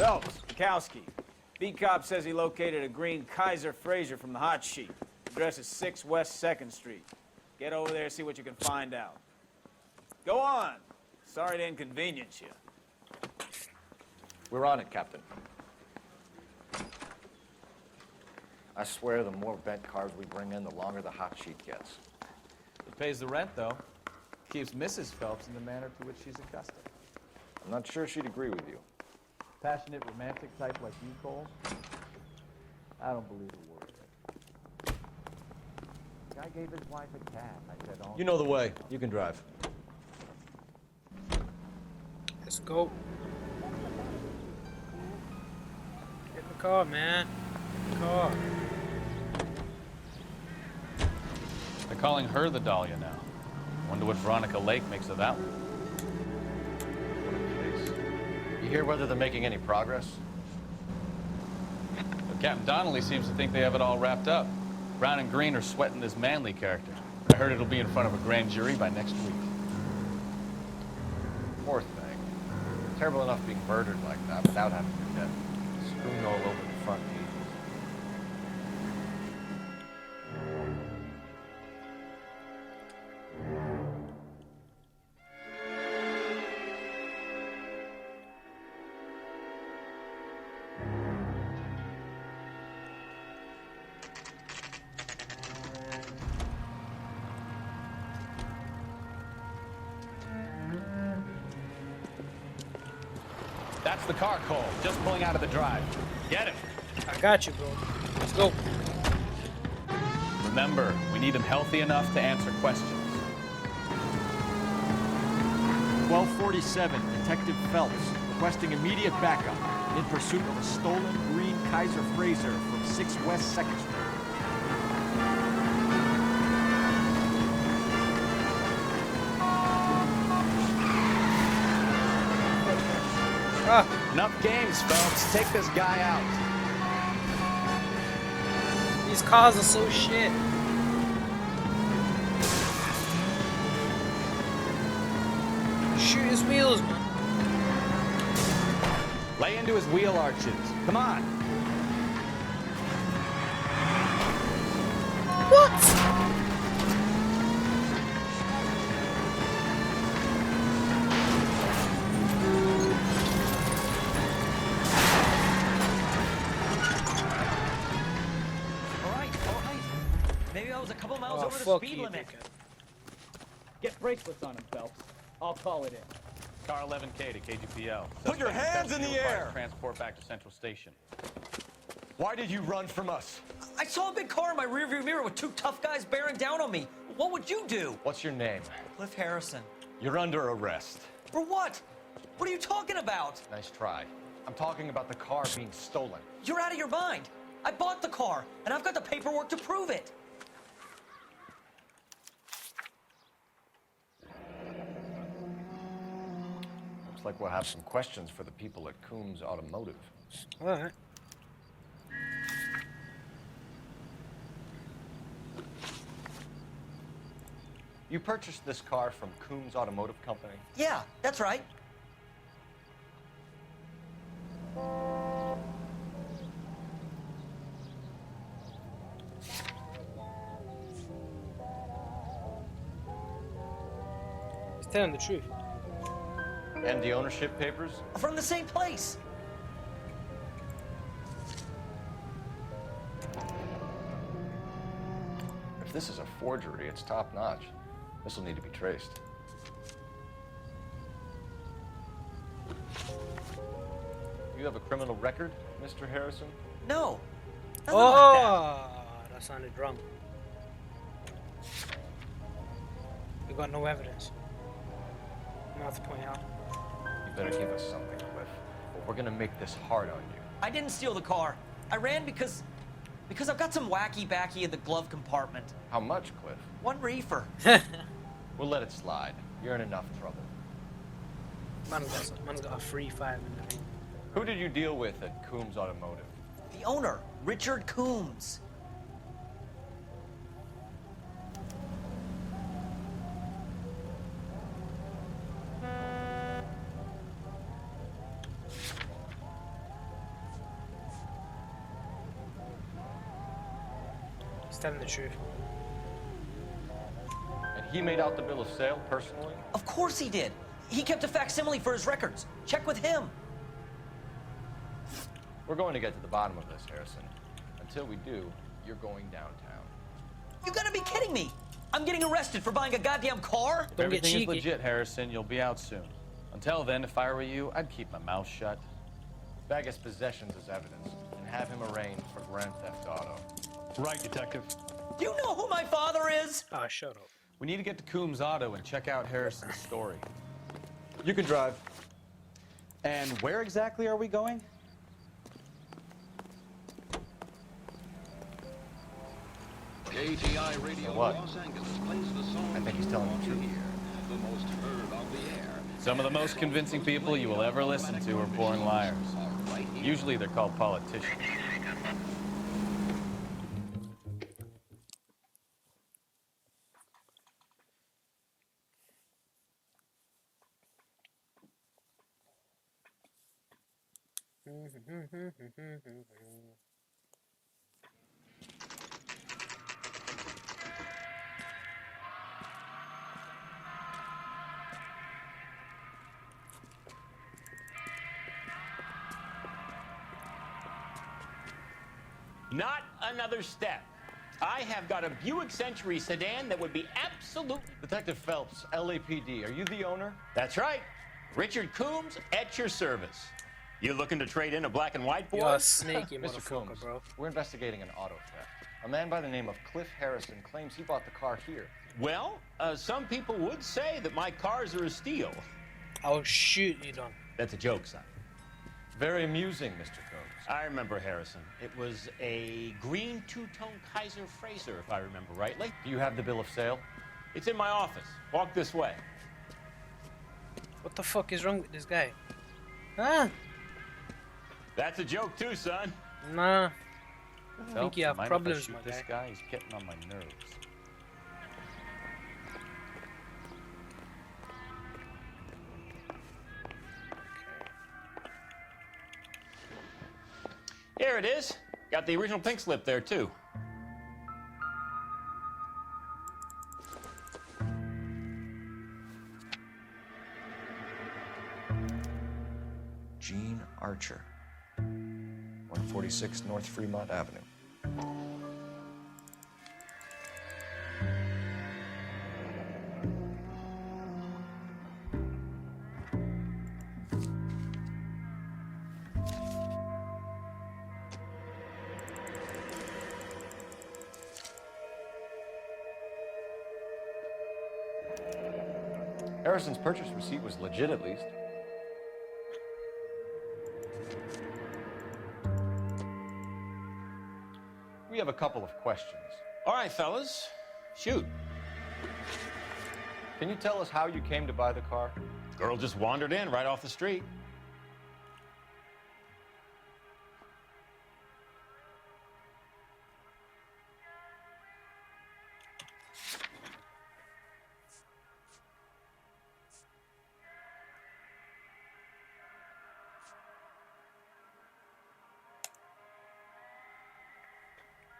Phelps, Kowski. B-Cop says he located a green Kaiser Fraser from the hot sheet. Address is 6 West 2nd Street. Get over there, see what you can find out. Go on. Sorry to inconvenience you. We're on it, Captain. I swear the more bent cars we bring in, the longer the hot sheet gets. It pays the rent, though. Keeps Mrs. Phelps in the manner to which she's accustomed. I'm not sure she'd agree with you. Passionate, romantic type like you, Cole? I don't believe a word of it. The guy gave his wife a cat. I said, You know the way. You can drive. Let's go. Get in the car, man. Get in the car. They're calling her the Dahlia now. Wonder what Veronica Lake makes of that one. You hear whether they're making any progress? But Captain Donnelly seems to think they have it all wrapped up. Brown and Green are sweating this Manley character. I heard it'll be in front of a grand jury by next week. Poor thing. Terrible enough being murdered like that without having your death. Screwing all over the front pages. That's the car, Cole. Just pulling out of the drive. Get him. I got you, bro. Let's go. Remember, we need him healthy enough to answer questions. 1247, Detective Phelps, requesting immediate backup in pursuit of a stolen green Kaiser Fraser from 6 West 2nd Street. Enough games, Phelps. Take this guy out. These cars are so shit. Shoot his wheels, man. Lay into his wheel arches. Come on. What? Over the speed limit. Get bracelets on him, Phelps. I'll call it in. Car 11K to KGPL. Put your hands in the air! Transport back to Central Station. Why did you run from us? I saw a big car in my rearview mirror with 2 tough guys bearing down on me. What would you do? What's your name? Cliff Harrison. You're under arrest. For what? What are you talking about? Nice try. I'm talking about the car being stolen. You're out of your mind. I bought the car, and I've got the paperwork to prove it. Looks like we'll have some questions for the people at Coombs Automotive. All right. You purchased this car from Coombs Automotive Company? Yeah, that's right. He's telling the truth. And the ownership papers? From the same place. If this is a forgery, it's top-notch. This will need to be traced. You have a criminal record, Mr. Harrison? No. Nothing like That sounded wrong. We got no evidence. Not to point out. You better give us something, Cliff. Or we're gonna make this hard on you. I didn't steal the car. I ran because I've got some wacky-backy in the glove compartment. How much, Cliff? 1 reefer. We'll let it slide. You're in enough trouble. Man's got a free 5 in the ring. Who did you deal with at Coombs Automotive? The owner, Richard Coombs. He's telling the truth. And he made out the bill of sale personally? Of course he did. He kept a facsimile for his records. Check with him. We're going to get to the bottom of this, Harrison. Until we do, you're going downtown. You gotta be kidding me. I'm getting arrested for buying a goddamn car? If Don't get everything is cheeky. legit, Harrison, you'll be out soon. Until then, if I were you, I'd keep my mouth shut. Bag his possessions as evidence, and have him arraigned for Grand Theft Auto. Right, Detective. Do you know who my father is? Ah, shut up. We need to get to Coombs Auto and check out Harrison's story. You can drive. And where exactly are we going? KTI Radio What? Los Angeles plays the song I think he's telling the truth. Here, the most heard on the air. Some of the most convincing people you will ever listen to are born liars. Usually they're called politicians. Not another step. I have got a Buick Century sedan that would be absolutely... Detective Phelps, LAPD, are you the owner? That's right. Richard Coombs at your service. You looking to trade in a black and white, boy? You're a sneaky Mr. motherfucker, Coombs, bro. we're investigating an auto theft. A man by the name of Cliff Harrison claims he bought the car here. Well, some people would say that my cars are a steal. I'll shoot you, Don. That's a joke, son. Very amusing, Mr. Coombs. I remember Harrison. It was a green two-tone Kaiser Fraser, if I remember rightly. Do you have the bill of sale? It's in my office. Walk this way. What the fuck is wrong with this guy? Huh? That's a joke too, son. Nah. I Phelps, think you have mind if I problems, shoot my this guy. guy? He's getting on my nerves. Here it is. Got the original pink slip there, too. Gene Archer, 146 North Fremont Avenue. Harrison's purchase receipt was legit, at least. We have a couple of questions. All right, fellas. Shoot. Can you tell us how you came to buy the car? Girl just wandered in right off the street.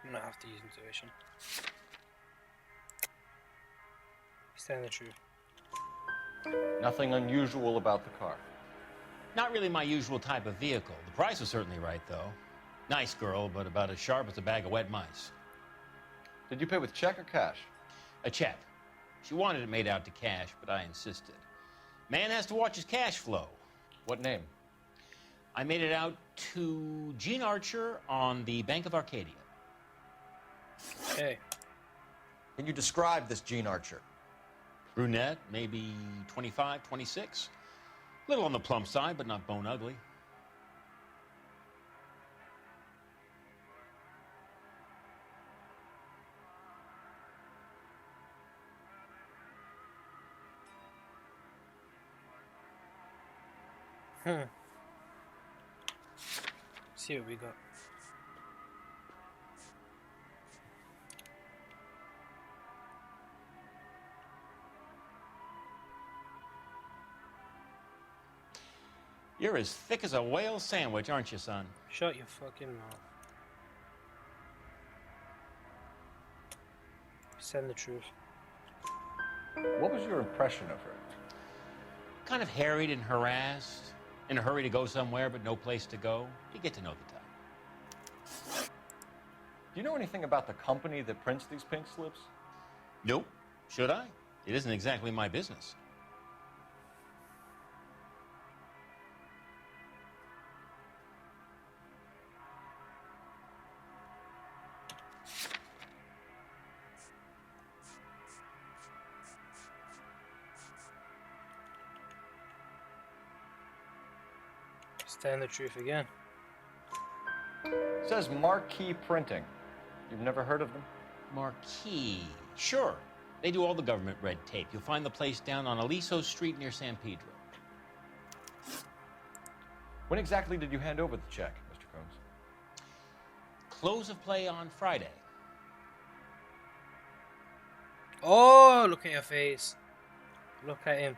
I'm gonna have to use intuition. He's telling the truth. Nothing unusual about the car. Not really my usual type of vehicle. The price was certainly right, though. Nice girl, but about as sharp as a bag of wet mice. Did you pay with check or cash? A check. She wanted it made out to cash, but I insisted. Man has to watch his cash flow. What name? I made it out to Gene Archer on the Bank of Arcadia. Okay. Can you describe this Gene Archer? Brunette, maybe 25, 26. Little on the plump side, but not bone ugly. See what we got. You're as thick as a whale sandwich, aren't you, son? Shut your fucking mouth. Send the truth. What was your impression of her? Kind of harried and harassed, in a hurry to go somewhere but no place to go. You get to know the type. Do you know anything about the company that prints these pink slips? Nope. Should I? It isn't exactly my business. Stand the truth again. It says Marquee Printing. You've never heard of them? Marquee. Sure. They do all the government red tape. You'll find the place down on Aliso Street near San Pedro. When exactly did you hand over the check, Mr. Combs? Close of play on Friday. Oh, look at your face. Look at him.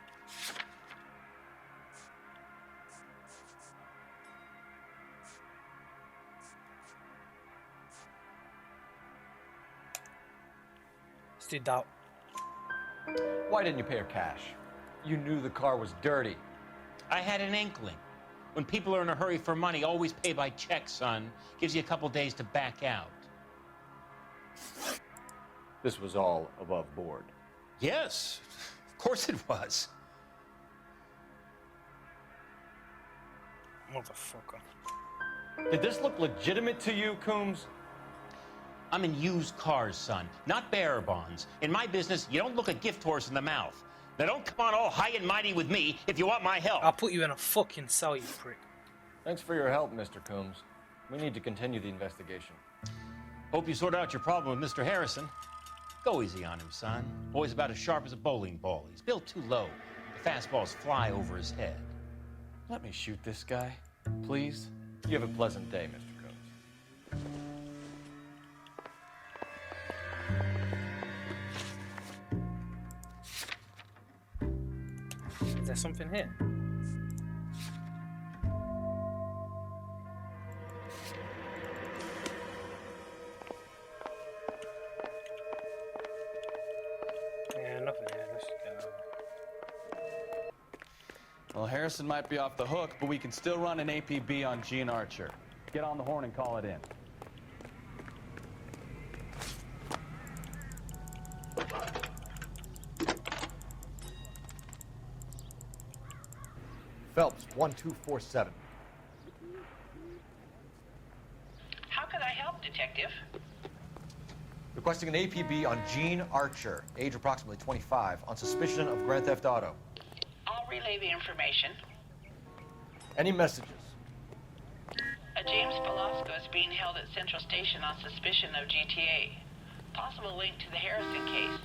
Stood out. Why didn't you pay her cash? You knew the car was dirty. I had an inkling. When people are in a hurry for money, always pay by check, son. Gives you a couple days to back out. This was all above board. Yes, of course it was. Motherfucker. Did this look legitimate to you, Coombs? I'm in used cars, son, not bearer bonds. In my business, you don't look a gift horse in the mouth. Now don't come on all high and mighty with me if you want my help. I'll put you in a fucking cell, you prick. Thanks for your help, Mr. Coombs. We need to continue the investigation. Hope you sort out your problem with Mr. Harrison. Go easy on him, son. Boy's about as sharp as a bowling ball. He's built too low. The fastballs fly over his head. Let me shoot this guy, please. You have a pleasant day, Mr. Combs. Is there something here? Yeah, nothing here. Let's go. Well, Harrison might be off the hook, but we can still run an APB on Gene Archer. Get on the horn and call it in. Phelps, 1247. How could I help, Detective? Requesting an APB on Gene Archer, age approximately 25, on suspicion of grand theft auto. I'll relay the information. Any messages? A James Velasco is being held at Central Station on suspicion of GTA. Possible link to the Harrison case.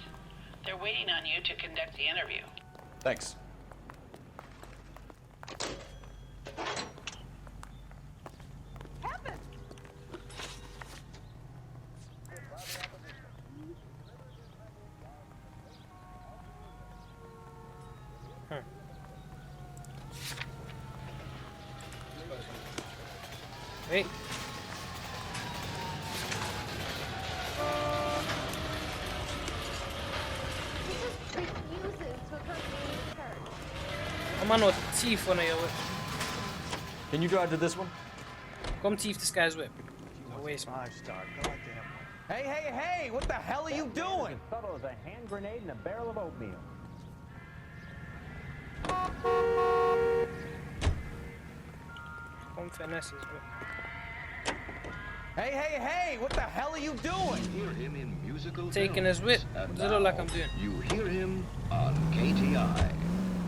They're waiting on you to conduct the interview. Thanks. Hey. I'm on no thief one of your whip. Can you drive to this one? Come thief this guy's whip. No waste, man. 5-star, goddamn. Hey, hey, hey! What the hell are you doing? Subtle as a hand grenade and a barrel of oatmeal. Come finesse his whip. Hey, hey, hey! What the hell are you doing? You hear him in musical Taking films. his whip. And What does it look like now, I'm doing? You hear him on KTI.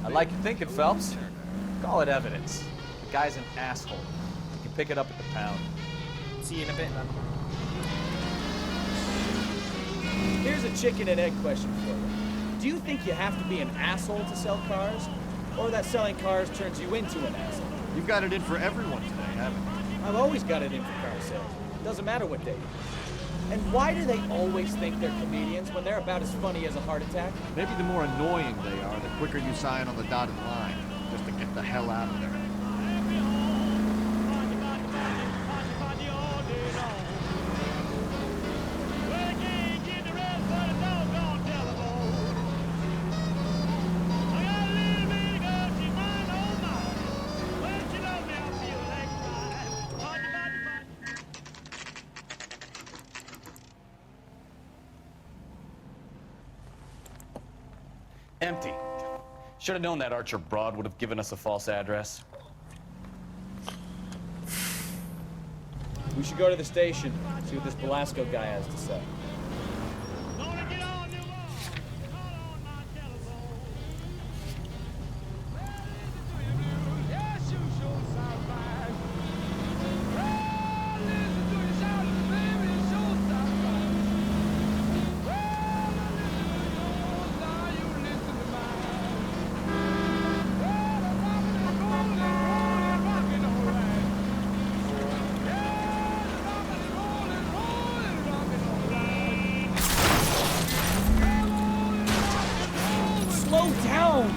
I like your thinking, Phelps. Call it evidence. The guy's an asshole. You can pick it up at the pound. See you in a bit, man. Here's a chicken and egg question for you. Do you think you have to be an asshole to sell cars? Or that selling cars turns you into an asshole? You've got it in for everyone today, haven't you? I've always got it in for car sales. Doesn't matter what they do. And why do they always think they're comedians when they're about as funny as a heart attack? Maybe the more annoying they are, the quicker you sign on the dotted line, just to get the hell out of there. Empty. Should have known that Archer broad would have given us a false address. We should go to the station, see what this Velasco guy has to say. Slow down!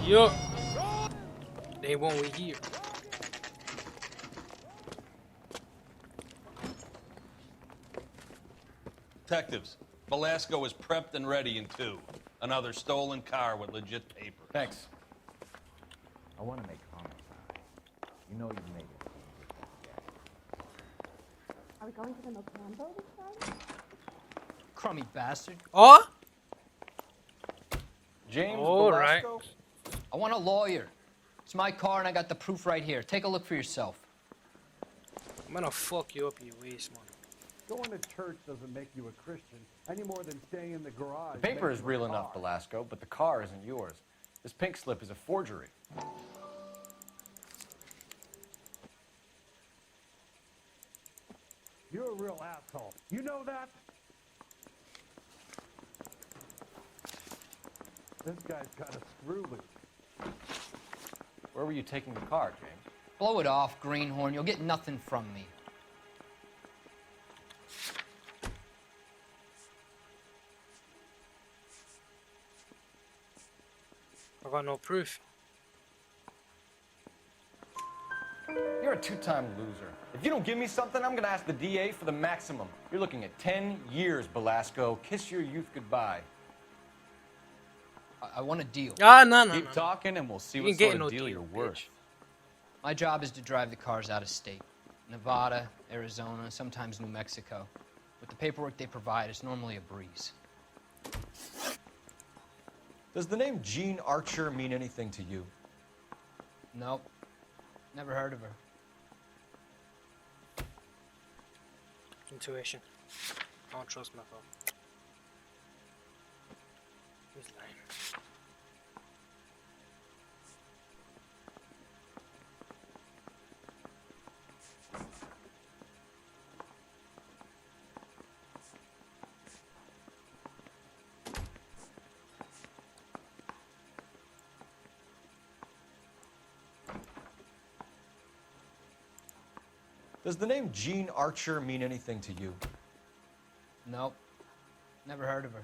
Yup. They won't we here. Detectives, Velasco is prepped and ready in 2. Another stolen car with legit paper. Thanks. I want to make homicide. You know you made it. Are we going to the Mocambo this time? Crummy bastard. Oh? James All right. Velasco? I want a lawyer. It's my car and I got the proof right here. Take a look for yourself. I'm gonna fuck you up, you waste money. Going to church doesn't make you a Christian any more than staying in the garage. The paper makes is you a real enough, car. Velasco, but the car isn't yours. This pink slip is a forgery. You're a real asshole. You know that? This guy's got a screw loose. Where were you taking the car, James? Blow it off, greenhorn. You'll get nothing from me. I got no proof. You're a two-time loser. If you don't give me something, I'm gonna ask the DA for the maximum. You're looking at 10 years, Velasco. Kiss your youth goodbye. I want a deal. Ah, no. Keep talking and we'll see You what ain't getting sort of no deal deal, you're bitch. worth. My job is to drive the cars out of state. Nevada, Arizona, sometimes New Mexico. With the paperwork they provide, it's normally a breeze. Does the name Jean Archer mean anything to you? Nope. Never heard of her. Intuition. I don't trust my phone. He's lying. Does the name Jean Archer mean anything to you? Nope. Never heard of her.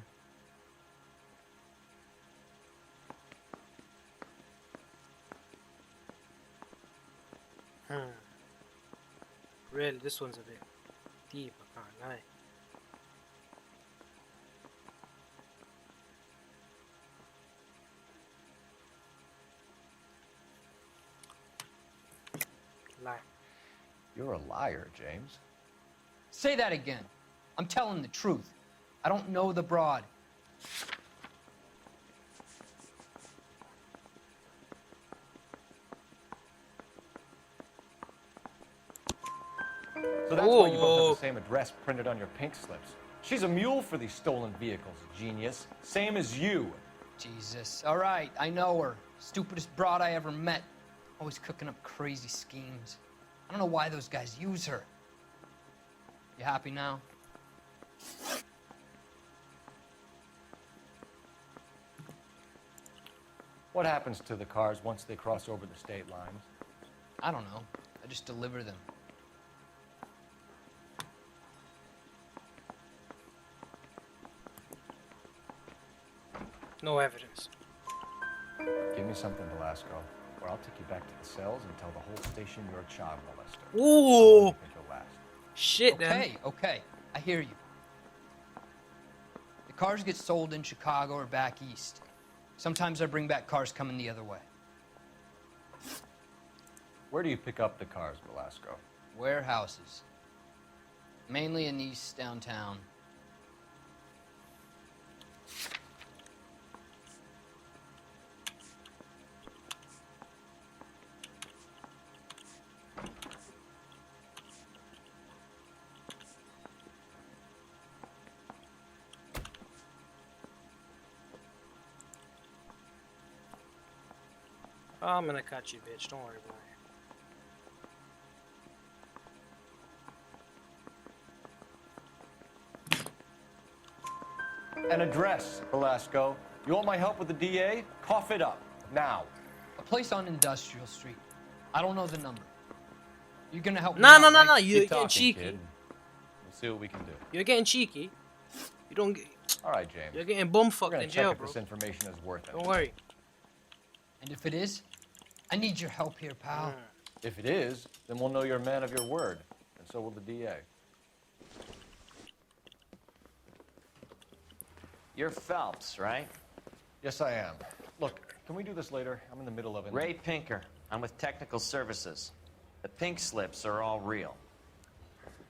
Really, this one's a bit deep, I can't lie. Lie. You're a liar, James. Say that again. I'm telling the truth. I don't know the broad. So that's why you both have the same address printed on your pink slips. She's a mule for these stolen vehicles, genius. Same as you. Jesus. All right, I know her. Stupidest broad I ever met. Always cooking up crazy schemes. I don't know why those guys use her. You happy now? What happens to the cars once they cross over the state lines? I don't know. I just deliver them. No evidence. Give me something, Velasco, or I'll take you back to the cells and tell the whole station you're a child molester. Ooh. I think you'll last. Shit, then. Okay, okay. I hear you. The cars get sold in Chicago or back east. Sometimes I bring back cars coming the other way. Where do you pick up the cars, Velasco? Warehouses. Mainly in East downtown. Oh, I'm gonna catch you, bitch. Don't worry about it. An address, Velasco. You want my help with the DA? Cough it up, now. A place on Industrial Street. I don't know the number. You're gonna help me No, out, no, no, right? no. You're Keep getting talking, cheeky. kid. We'll see what we can do. You're getting cheeky. You don't get. All right, James. You're getting We're bumfucked gonna in check jail, if bro. this information is worth it. Don't worry. And if it is, I need your help here, pal. If it is, then we'll know you're a man of your word, and so will the DA. You're Phelps, right? Yes, I am. Look, can we do this later? I'm in the middle of it. Ray Pinker. I'm with Technical Services. The pink slips are all real.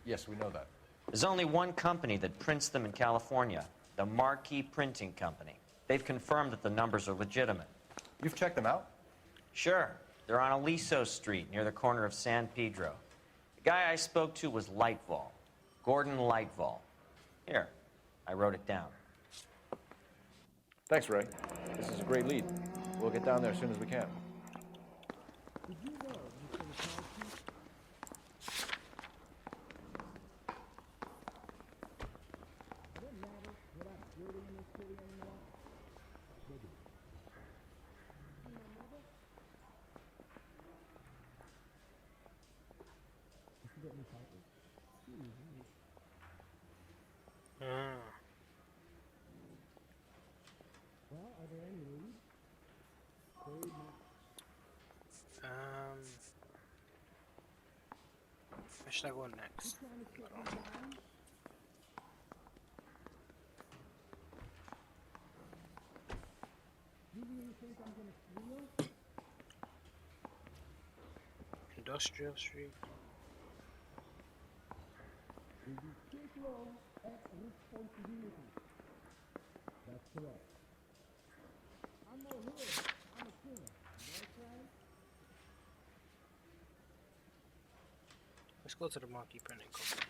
Yes, we know that. There's only one company that prints them in California, the Marquee Printing Company. They've confirmed that the numbers are legitimate. You've checked them out? Sure. They're on Aliso Street, near the corner of San Pedro. The guy I spoke to was Lightval. Gordon Lightval. Here, I wrote it down. Thanks, Ray. This is a great lead. We'll get down there as soon as we can. Where should I go next? Industrial Street. Let's go to the Marquee Printing Company.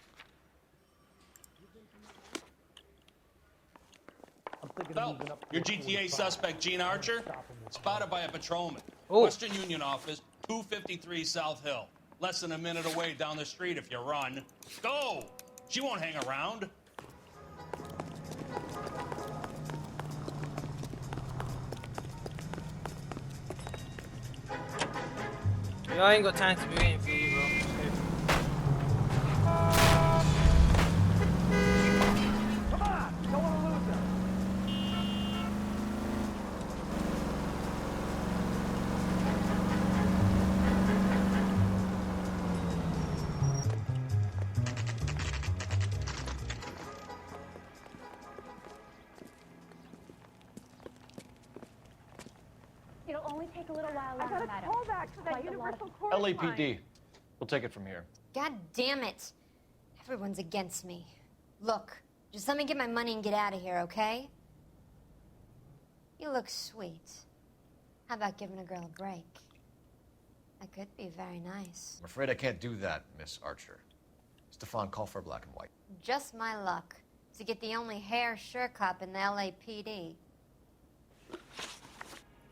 Phelps, your GTA suspect, Gene Archer, spotted by a patrolman. Oh. Western Union office, 253 South Hill. Less than a minute away down the street if you run. Go! She won't hang around. Yo, I ain't got time to be waiting for you, bro. Come on! Don't want to lose her. It'll only take a little while longer, madam. I got a call back for that universal court. LAPD. We'll take it from here. God damn it. Everyone's against me. Look, just let me get my money and get out of here, okay? You look sweet. How about giving a girl a break? That could be very nice. I'm afraid I can't do that, Miss Archer. Stefan, call for black and white. Just my luck to get the only hair sure cop in the LAPD.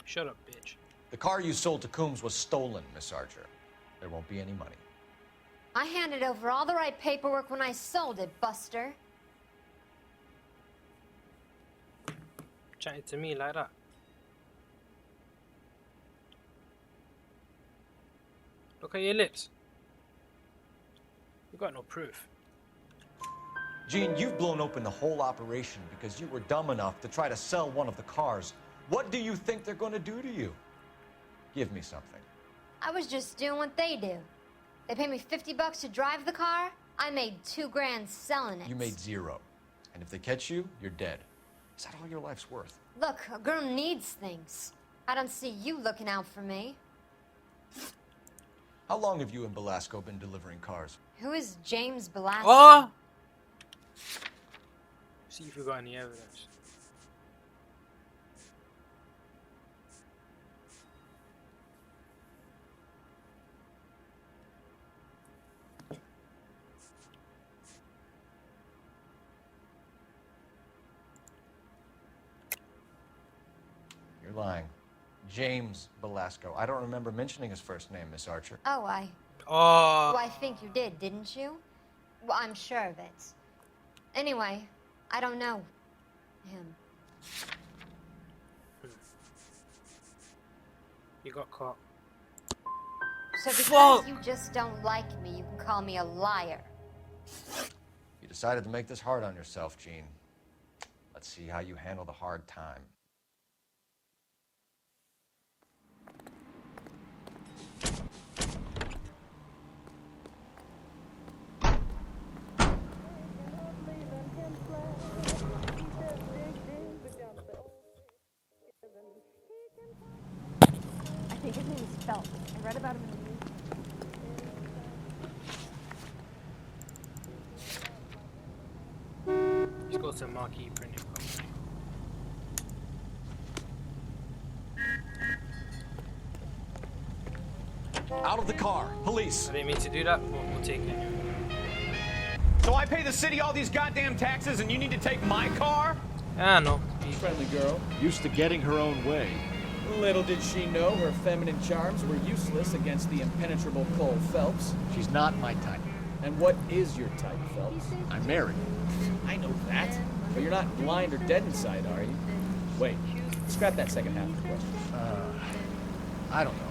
Shut up, bitch. The car you sold to Coombs was stolen, Miss Archer. There won't be any money. I handed over all the right paperwork when I sold it, Buster. Chatting to me like that. Look at your lips. You got no proof. Gene, you've blown open the whole operation because you were dumb enough to try to sell one of the cars. What do you think they're going to do to you? Give me something. I was just doing what they do. They paid me $50 to drive the car. I made $2 grand selling it. You made zero. And if they catch you, you're dead. Is that all your life's worth? Look, a girl needs things. I don't see you looking out for me. How long have you and Belasco been delivering cars? Who is James Belasco? Oh! See if we got any evidence. You're lying. James Belasco. I don't remember mentioning his first name, Miss Archer. Oh, Oh. Well, I think you did, didn't you? Well, I'm sure of it. Anyway, I don't know him. You got caught. So because you just don't like me, you can call me a liar. You decided to make this hard on yourself, Jean. Let's see how you handle the hard time. I think his name is Phelps. I read about him in the news. Let's go to Marquee Printing Company. Out of the car! Police! I didn't mean to do that, but we'll take it. So I pay the city all these goddamn taxes and you need to take my car? Ah, no. Friendly girl. Used to getting her own way. Little did she know her feminine charms were useless against the impenetrable Cole Phelps. She's not my type. And what is your type, Phelps? I'm married. I know that. But you're not blind or dead inside, are you? Wait, scrap that second half of the question. I don't know.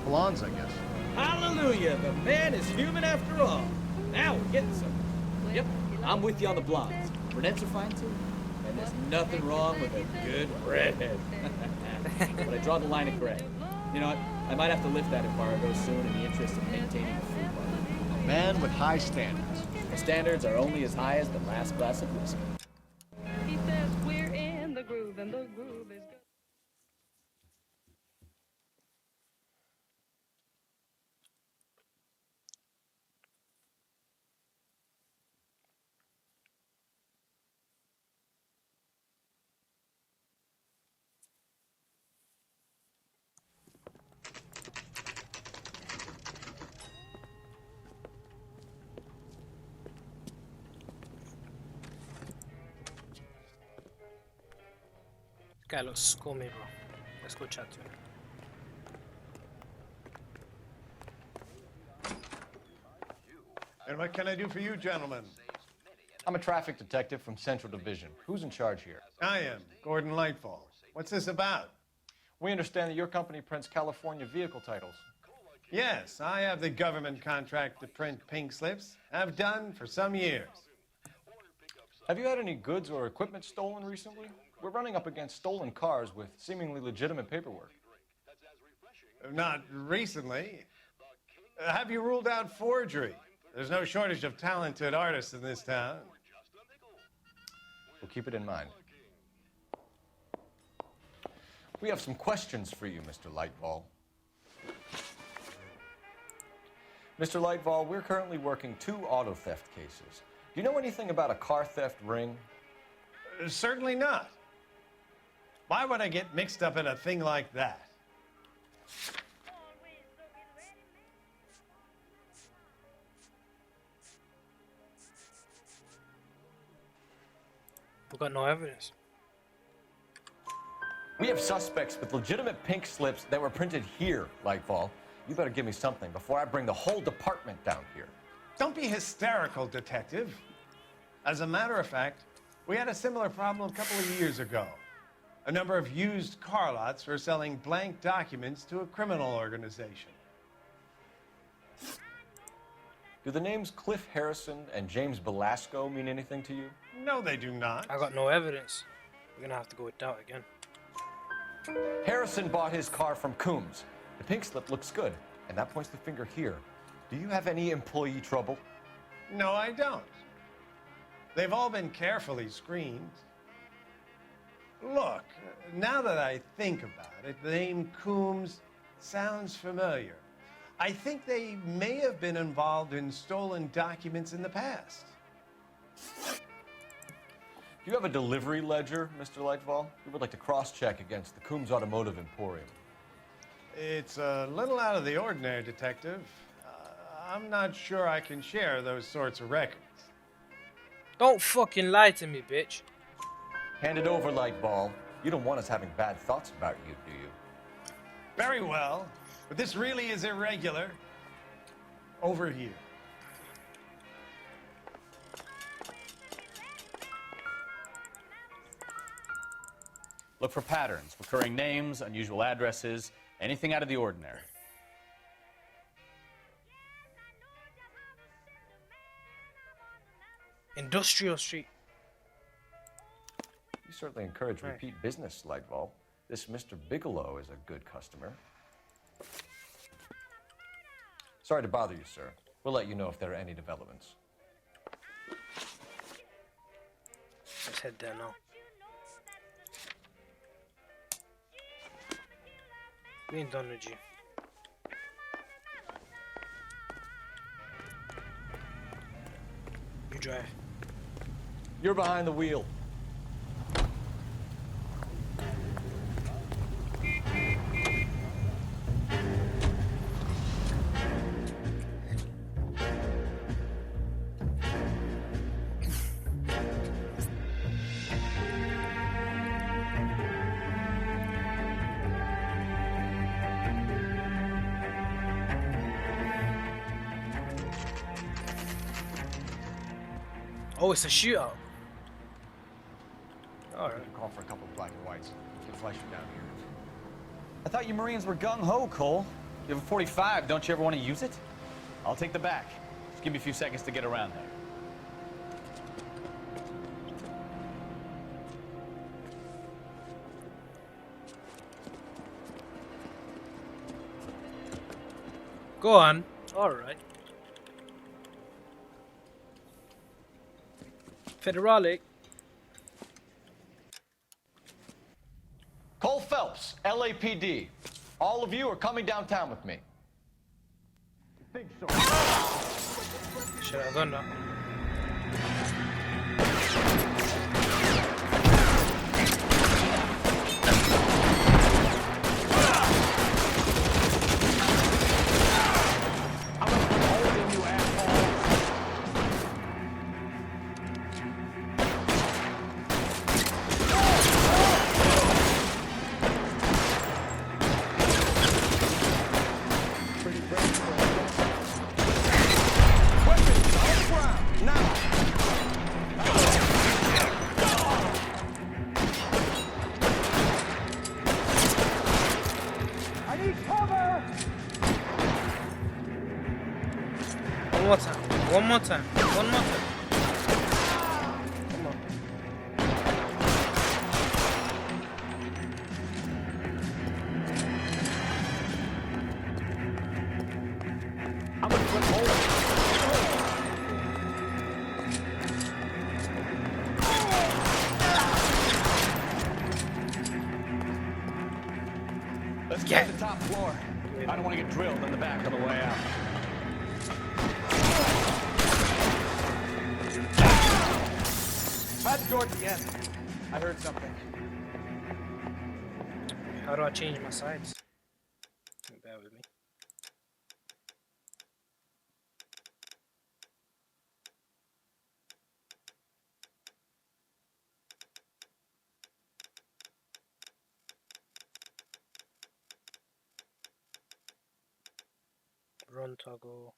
Blondes, I guess. Hallelujah! The man is human after all. Now we're getting somewhere. Yep, I'm with you on the blondes. Brunettes are fine too. And there's nothing wrong with a good redhead. But I draw the line at gray. You know what? I might have to lift that embargo soon in the interest of maintaining the food market. A man with high standards. The standards are only as high as the last glass of whiskey. He says we're in the groove and the groove is good. Guy looks scummy, bro. Let's go chat to him. And what can I do for you, gentlemen? I'm a traffic detective from Central Division. Who's in charge here? I am, Gordon Lightfall. What's this about? We understand that your company prints California vehicle titles. Yes, I have the government contract to print pink slips. I've done for some years. Have you had any goods or equipment stolen recently? We're running up against stolen cars with seemingly legitimate paperwork. Not recently. Have you ruled out forgery? There's no shortage of talented artists in this town. We'll keep it in mind. We have some questions for you, Mr. Lightfall. Mr. Lightfall, we're currently working 2 auto theft cases. Do you know anything about a car theft ring? Certainly not. Why would I get mixed up in a thing like that? We've got no evidence. We have suspects with legitimate pink slips that were printed here, Lightfall. You better give me something before I bring the whole department down here. Don't be hysterical, Detective. As a matter of fact, we had a similar problem a couple of years ago. A number of used car lots were selling blank documents to a criminal organization. Do the names Cliff Harrison and James Belasco mean anything to you? No, they do not. I got no evidence. We're gonna have to go with doubt again. Harrison bought his car from Coombs. The pink slip looks good, and that points the finger here. Do you have any employee trouble? No, I don't. They've all been carefully screened. Look, now that I think about it, the name Coombs sounds familiar. I think they may have been involved in stolen documents in the past. Do you have a delivery ledger, Mr. Lightfall? We would like to cross-check against the Coombs Automotive Emporium. It's a little out of the ordinary, Detective. I'm not sure I can share those sorts of records. Don't fucking lie to me, bitch. Hand it over, Lightball. You don't want us having bad thoughts about you, do you? Very well, but this really is irregular. Over here. Look for patterns, recurring names, unusual addresses, anything out of the ordinary. Industrial Street. You certainly encourage repeat business, Lightball. This Mr. Bigelow is a good customer. Sorry to bother you, sir. We'll let you know if there are any developments. Let's head there now. We ain't done with you. You drive. You're behind the wheel. Oh, it's a shootout. Alright. Call for a couple of black and whites. Can flash you down here. I thought you Marines were gung-ho, Cole. You have a 45, don't you ever want to use it? I'll take the back. Just give me a few seconds to get around there. Go on. Alright. Federale. Cole Phelps, LAPD. All of you are coming downtown with me. Think so. Should have done that. One more time. One more time. One more time. Come on. I'm gonna put hold. Let's get to the top floor. I don't want to get drilled in the back on the way out. That's towards the end. I heard something. How do I change my sides? Bear with me. Run toggle.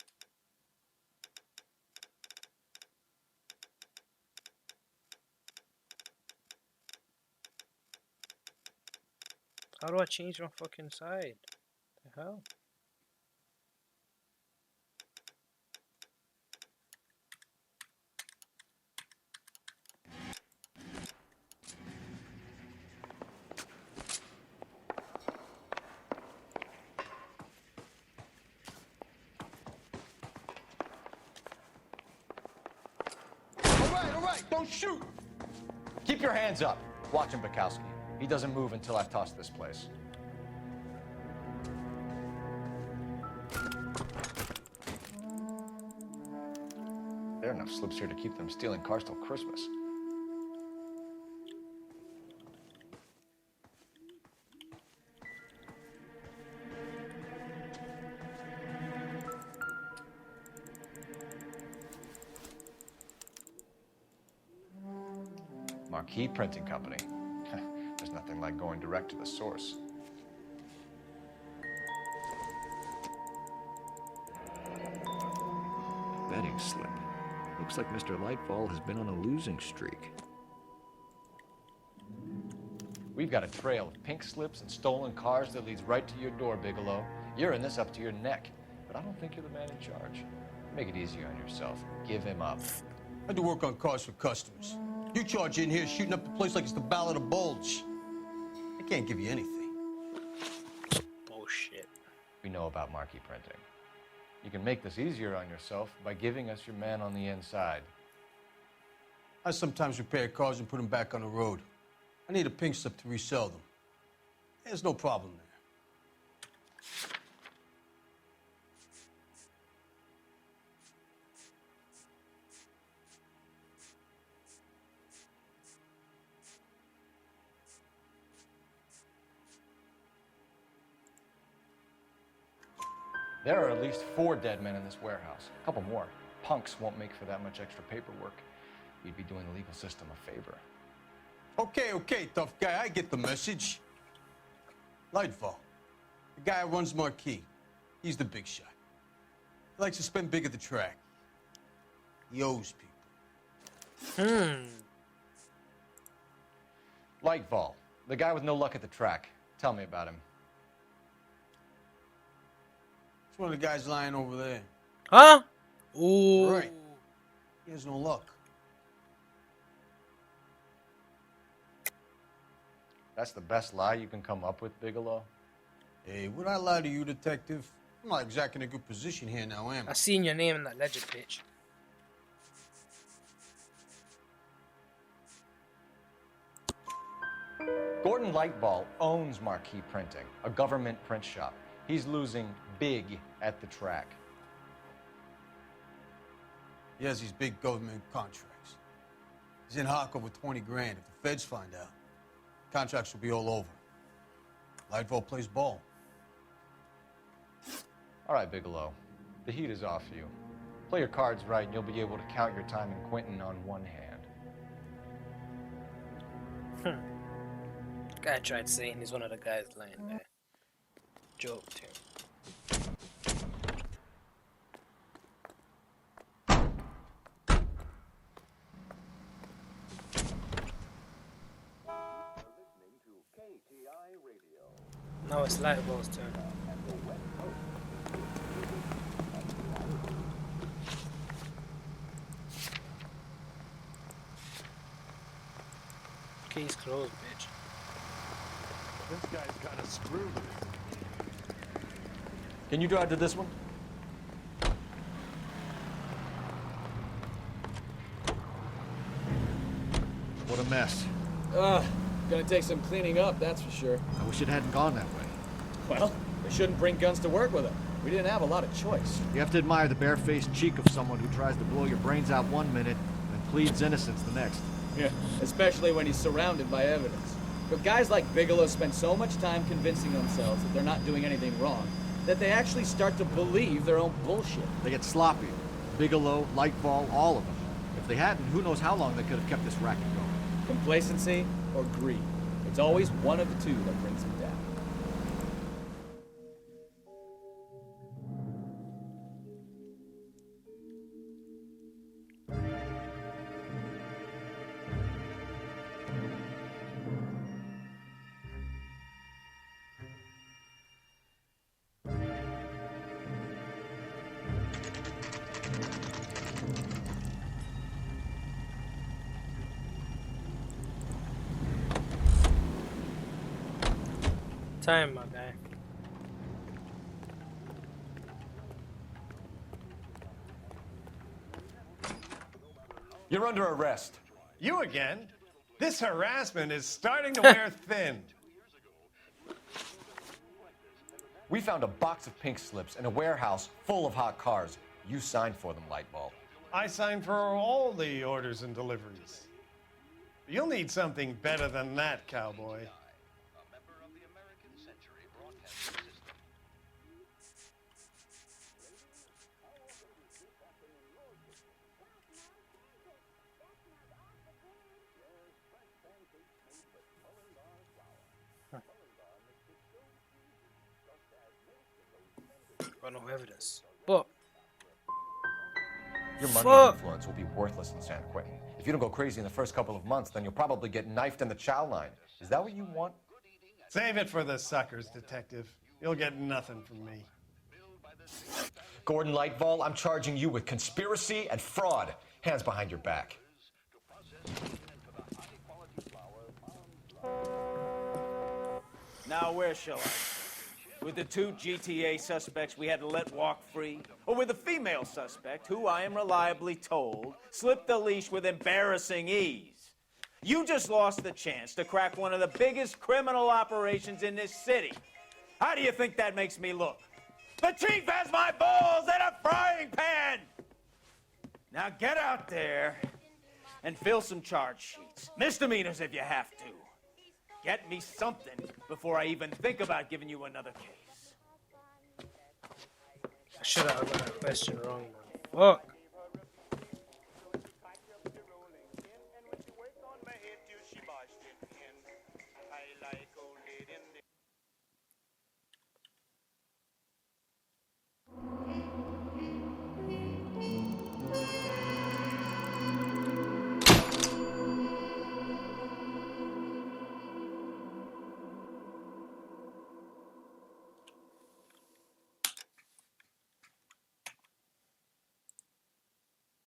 How do I change my fucking side? The hell? All right, don't shoot! Keep your hands up. Watch him, Bukowski. He doesn't move until I've tossed this place. There are enough slips here to keep them stealing cars till Christmas. Marquee Printing Company. There's nothing like going direct to the source. Betting slip. Looks like Mr. Lightfall has been on a losing streak. We've got a trail of pink slips and stolen cars that leads right to your door, Bigelow. You're in this up to your neck, but I don't think you're the man in charge. Make it easier on yourself. Give him up. I do work on cars for customers. You charge in here shooting up the place like it's the Ballad of Bulge. I can't give you anything. Bullshit. We know about marquee printing. You can make this easier on yourself by giving us your man on the inside. I sometimes repair cars and put them back on the road. I need a pink slip to resell them. There's no problem there. There are at least 4 dead men in this warehouse. A couple more. Punks won't make for that much extra paperwork. You'd be doing the legal system a favor. Okay, tough guy, I get the message. Lightfall, the guy who runs Marquee. He's the big shot. He likes to spend big at the track. He owes people. Lightfall, the guy with no luck at the track. Tell me about him. It's one of the guys lying over there. Huh? Ooh. Right. He has no luck. That's the best lie you can come up with, Bigelow? Hey, would I lie to you, detective? I'm not exactly in a good position here now, am I? I seen your name in that ledger, bitch. Gordon Lightball owns Marquee Printing, a government print shop. He's losing big at the track. He has these big government contracts. He's in hock over 20 grand. If the feds find out, contracts will be all over. Lightfall plays ball. All right, Bigelow. The heat is off you. Play your cards right and you'll be able to count your time in Quentin on one hand. Guy tried saying he's one of the guys lying there. Joked him. Now it's Lightball's turn. Case closed, bitch. This guy's got a screw. Can you drive to this one? What a mess. Gonna take some cleaning up, that's for sure. I wish it hadn't gone that way. Well, we shouldn't bring guns to work with them. We didn't have a lot of choice. You have to admire the barefaced cheek of someone who tries to blow your brains out one minute and pleads innocence the next. Yeah, especially when he's surrounded by evidence. But guys like Bigelow spend so much time convincing themselves that they're not doing anything wrong that they actually start to believe their own bullshit. They get sloppy. Bigelow, Lightball, all of them. If they hadn't, who knows how long they could have kept this racket going. Complacency or greed. It's always one of the two that brings them down. Time, my guy. You're under arrest. You again? This harassment is starting to wear thin. We found a box of pink slips in a warehouse full of hot cars. You signed for them, Lightball. I sign for all the orders and deliveries. You'll need something better than that, cowboy. Got no evidence. But Your money fuck. and influence will be worthless in San Quentin. If you don't go crazy in the first couple of months, then you'll probably get knifed in the chow line. Is that what you want? Save it for the suckers, Detective. You'll get nothing from me. Gordon Lightval, I'm charging you with conspiracy and fraud. Hands behind your back. Now where shall I? With the 2 GTA suspects we had to let walk free? Or with the female suspect, who I am reliably told slipped the leash with embarrassing ease? You just lost the chance to crack one of the biggest criminal operations in this city. How do you think that makes me look? The chief has my balls in a frying pan! Now get out there and fill some charge sheets. Misdemeanors if you have to. Get me something before I even think about giving you another case. I should have got that question wrong, man. Fuck.